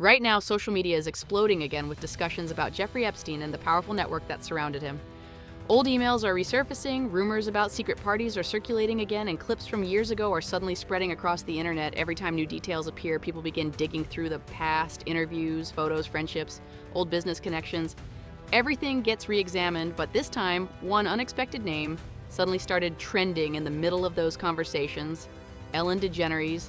Right now, social media is exploding again with discussions about Jeffrey Epstein and the powerful network that surrounded him. Old emails are resurfacing, rumors about secret parties are circulating again, and clips from years ago are suddenly spreading across the internet. Every time new details appear, people begin digging through the past, interviews, photos, friendships, old business connections. Everything gets re-examined, but this time, one unexpected name suddenly started trending in the middle of those conversations: Ellen DeGeneres.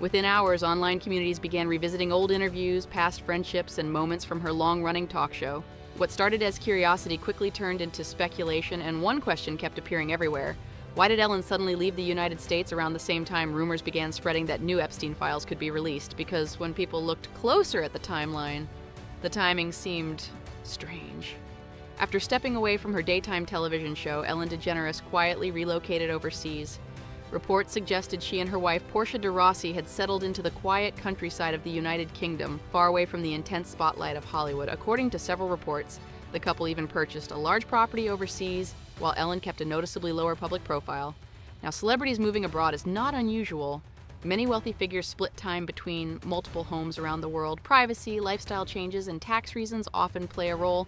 Within hours, online communities began revisiting old interviews, past friendships, and moments from her long-running talk show. What started as curiosity quickly turned into speculation, and one question kept appearing everywhere. Why did Ellen suddenly leave the United States around the same time rumors began spreading that new Epstein files could be released? Because when people looked closer at the timeline, the timing seemed strange. After stepping away from her daytime television show, Ellen DeGeneres quietly relocated overseas. Reports suggested she and her wife, Portia de Rossi, had settled into the quiet countryside of the United Kingdom, far away from the intense spotlight of Hollywood. According to several reports, the couple even purchased a large property overseas, while Ellen kept a noticeably lower public profile. Now, celebrities moving abroad is not unusual. Many wealthy figures split time between multiple homes around the world. Privacy, lifestyle changes, and tax reasons often play a role.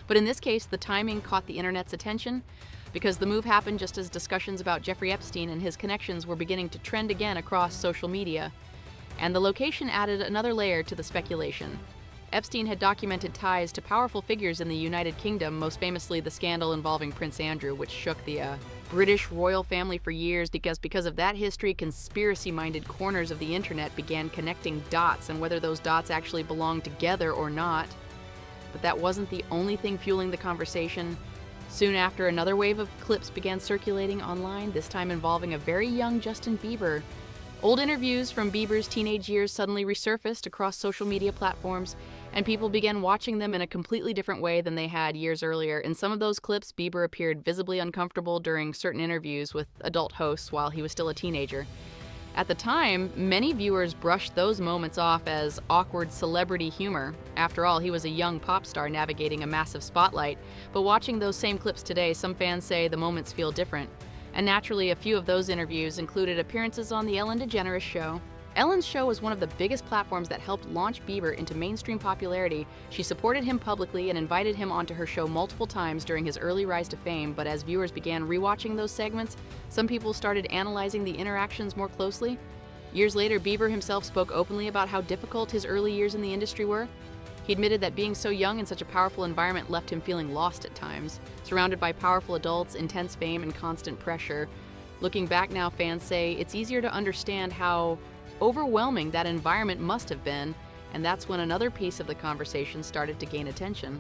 But in this case, the timing caught the internet's attention, because the move happened just as discussions about Jeffrey Epstein and his connections were beginning to trend again across social media. And the location added another layer to the speculation. Epstein had documented ties to powerful figures in the United Kingdom, most famously the scandal involving Prince Andrew, which shook the British royal family for years. Because of that history, conspiracy-minded corners of the internet began connecting dots, and whether those dots actually belonged together or not. But that wasn't the only thing fueling the conversation. Soon after, another wave of clips began circulating online, this time involving a very young Justin Bieber. Old interviews from Bieber's teenage years suddenly resurfaced across social media platforms, and people began watching them in a completely different way than they had years earlier. In some of those clips, Bieber appeared visibly uncomfortable during certain interviews with adult hosts while he was still a teenager. At the time, many viewers brushed those moments off as awkward celebrity humor. After all, he was a young pop star navigating a massive spotlight. But watching those same clips today, some fans say the moments feel different. And naturally, a few of those interviews included appearances on The Ellen DeGeneres Show. Ellen's show was one of the biggest platforms that helped launch Bieber into mainstream popularity. She supported him publicly and invited him onto her show multiple times during his early rise to fame, but as viewers began rewatching those segments, some people started analyzing the interactions more closely. Years later, Bieber himself spoke openly about how difficult his early years in the industry were. He admitted that being so young in such a powerful environment left him feeling lost at times, surrounded by powerful adults, intense fame, and constant pressure. Looking back now, fans say it's easier to understand how overwhelming that environment must have been, and that's when another piece of the conversation started to gain attention.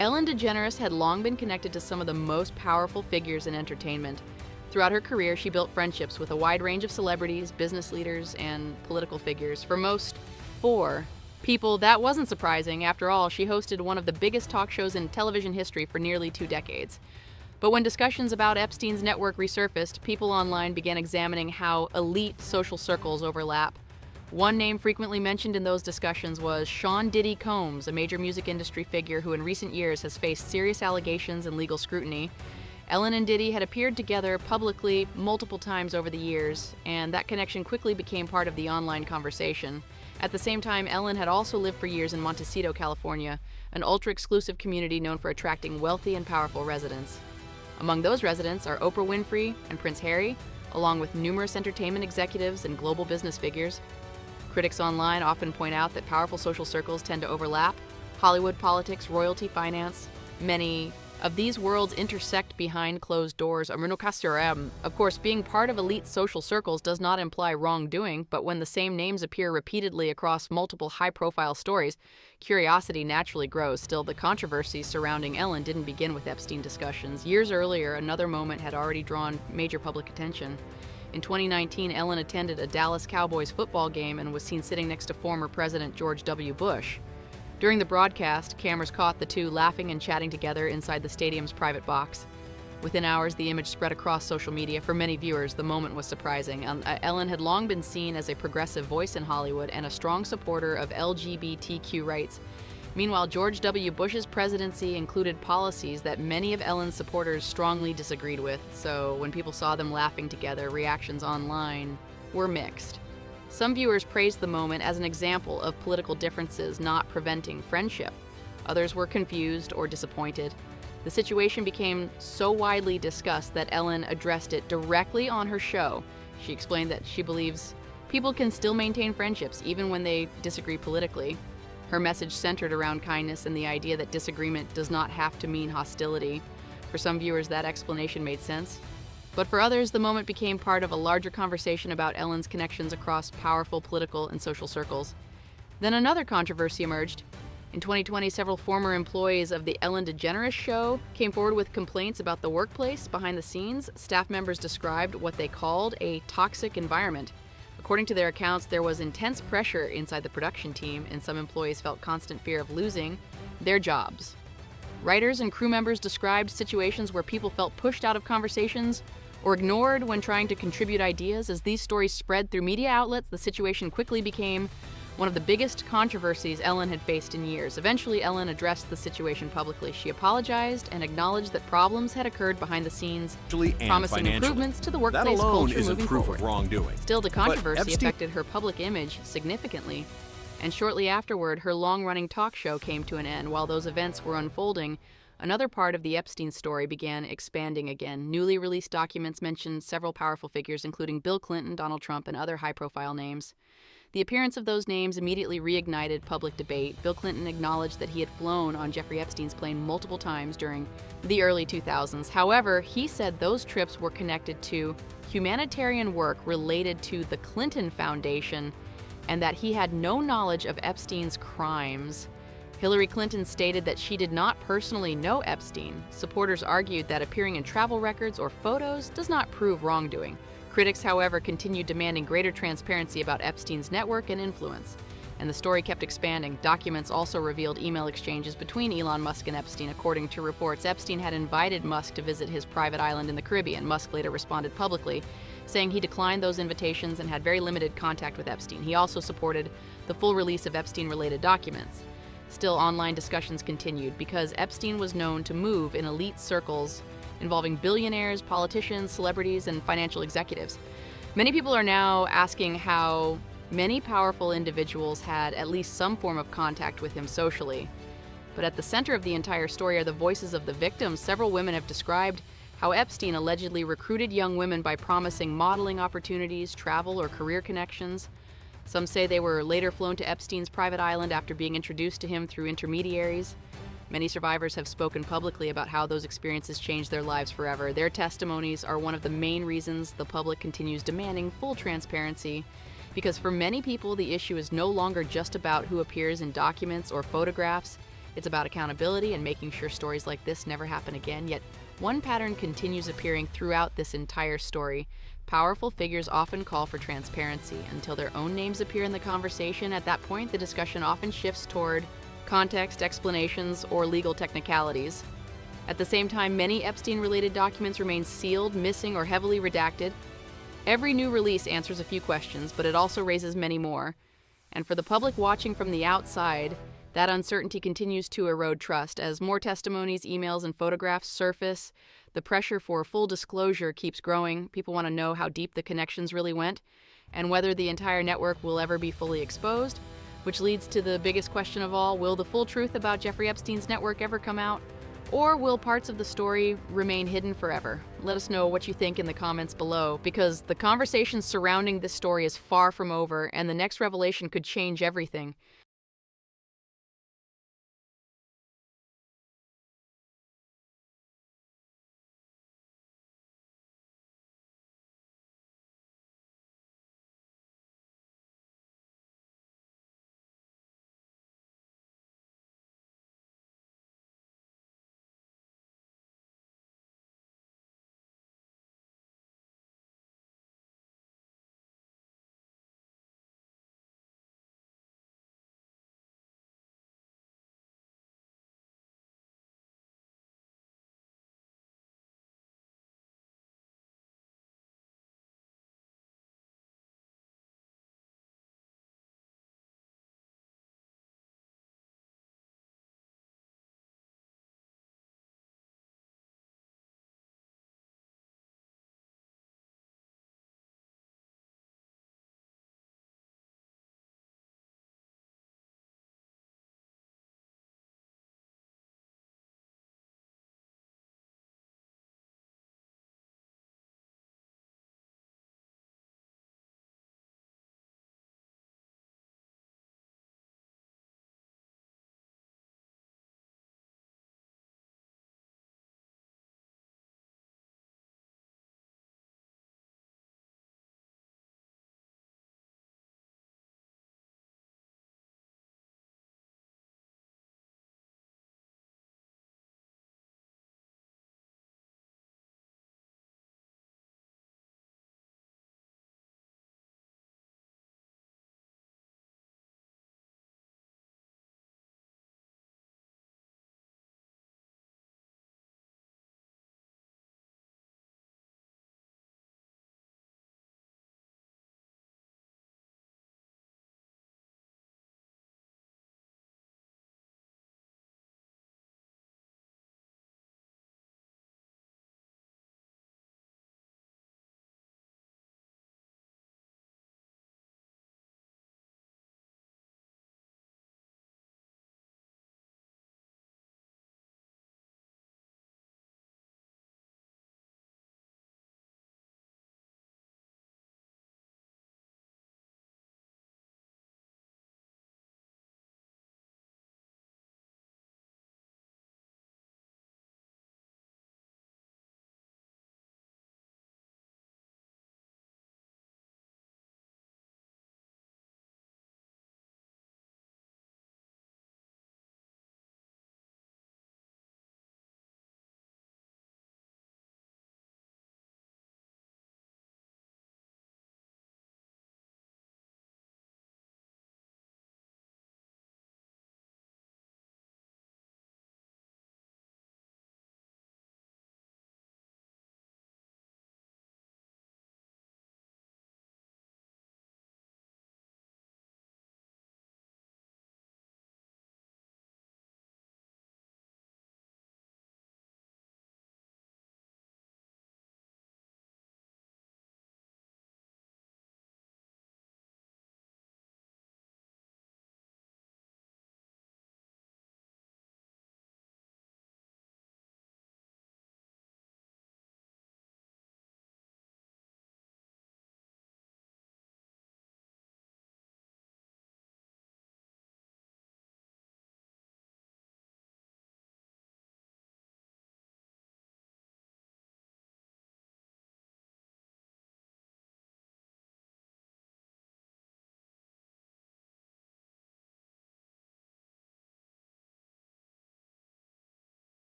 Ellen DeGeneres had long been connected to some of the most powerful figures in entertainment. Throughout her career, she built friendships with a wide range of celebrities, business leaders, and political figures. For most, 4 people, that wasn't surprising. After all, she hosted one of the biggest talk shows in television history for nearly 2 decades. But when discussions about Epstein's network resurfaced, people online began examining how elite social circles overlap. One name frequently mentioned in those discussions was Sean Diddy Combs, a major music industry figure who in recent years has faced serious allegations and legal scrutiny. Ellen and Diddy had appeared together publicly multiple times over the years, and that connection quickly became part of the online conversation. At the same time, Ellen had also lived for years in Montecito, California, an ultra-exclusive community known for attracting wealthy and powerful residents. Among those residents are Oprah Winfrey and Prince Harry, along with numerous entertainment executives and global business figures. Critics online often point out that powerful social circles tend to overlap: Hollywood, politics, royalty, finance. Many of these worlds intersect behind closed doors. Of course, being part of elite social circles does not imply wrongdoing, but when the same names appear repeatedly across multiple high-profile stories, curiosity naturally grows. Still, the controversy surrounding Ellen didn't begin with Epstein discussions. Years earlier, another moment had already drawn major public attention. In 2019, Ellen attended a Dallas Cowboys football game and was seen sitting next to former President George W. Bush. During the broadcast, cameras caught the two laughing and chatting together inside the stadium's private box. Within hours, the image spread across social media. For many viewers, the moment was surprising. Ellen had long been seen as a progressive voice in Hollywood and a strong supporter of LGBTQ rights. Meanwhile, George W. Bush's presidency included policies that many of Ellen's supporters strongly disagreed with, so when people saw them laughing together, reactions online were mixed. Some viewers praised the moment as an example of political differences not preventing friendship. Others were confused or disappointed. The situation became so widely discussed that Ellen addressed it directly on her show. She explained that she believes people can still maintain friendships even when they disagree politically. Her message centered around kindness and the idea that disagreement does not have to mean hostility. For some viewers, that explanation made sense. But for others, the moment became part of a larger conversation about Ellen's connections across powerful political and social circles. Then another controversy emerged. In 2020, several former employees of the Ellen DeGeneres show came forward with complaints about the workplace. Behind the scenes, staff members described what they called a toxic environment. According to their accounts, there was intense pressure inside the production team, and some employees felt constant fear of losing their jobs. Writers and crew members described situations where people felt pushed out of conversations or ignored when trying to contribute ideas. As these stories spread through media outlets, the situation quickly became one of the biggest controversies Ellen had faced in years. Eventually, Ellen addressed the situation publicly. She apologized and acknowledged that problems had occurred behind the scenes, promising improvements to the workplace culture moving forward. Wrongdoing. Still, the controversy affected her public image significantly, and shortly afterward, her long-running talk show came to an end. While those events were unfolding, another part of the Epstein story began expanding again. Newly released documents mentioned several powerful figures, including Bill Clinton, Donald Trump, and other high-profile names. The appearance of those names immediately reignited public debate. Bill Clinton acknowledged that he had flown on Jeffrey Epstein's plane multiple times during the early 2000s. However, he said those trips were connected to humanitarian work related to the Clinton Foundation and that he had no knowledge of Epstein's crimes. Hillary Clinton stated that she did not personally know Epstein. Supporters argued that appearing in travel records or photos does not prove wrongdoing. Critics, however, continued demanding greater transparency about Epstein's network and influence, and the story kept expanding. Documents also revealed email exchanges between Elon Musk and Epstein. According to reports, Epstein had invited Musk to visit his private island in the Caribbean. Musk later responded publicly, saying he declined those invitations and had very limited contact with Epstein. He also supported the full release of Epstein-related documents. Still, online discussions continued because Epstein was known to move in elite circles involving billionaires, politicians, celebrities, and financial executives. Many people are now asking how many powerful individuals had at least some form of contact with him socially. But at the center of the entire story are the voices of the victims. Several women have described how Epstein allegedly recruited young women by promising modeling opportunities, travel, or career connections. Some say they were later flown to Epstein's private island after being introduced to him through intermediaries. Many survivors have spoken publicly about how those experiences changed their lives forever. Their testimonies are one of the main reasons the public continues demanding full transparency, because for many people, the issue is no longer just about who appears in documents or photographs. It's about accountability and making sure stories like this never happen again. Yet, one pattern continues appearing throughout this entire story. Powerful figures often call for transparency until their own names appear in the conversation. At that point, the discussion often shifts toward context, explanations, or legal technicalities. At the same time, many Epstein-related documents remain sealed, missing, or heavily redacted. Every new release answers a few questions, but it also raises many more. And for the public watching from the outside, that uncertainty continues to erode trust. As more testimonies, emails, and photographs surface, the pressure for full disclosure keeps growing. People want to know how deep the connections really went, and whether the entire network will ever be fully exposed. Which leads to the biggest question of all: will the full truth about Jeffrey Epstein's network ever come out? Or will parts of the story remain hidden forever? Let us know what you think in the comments below, because the conversation surrounding this story is far from over, and the next revelation could change everything.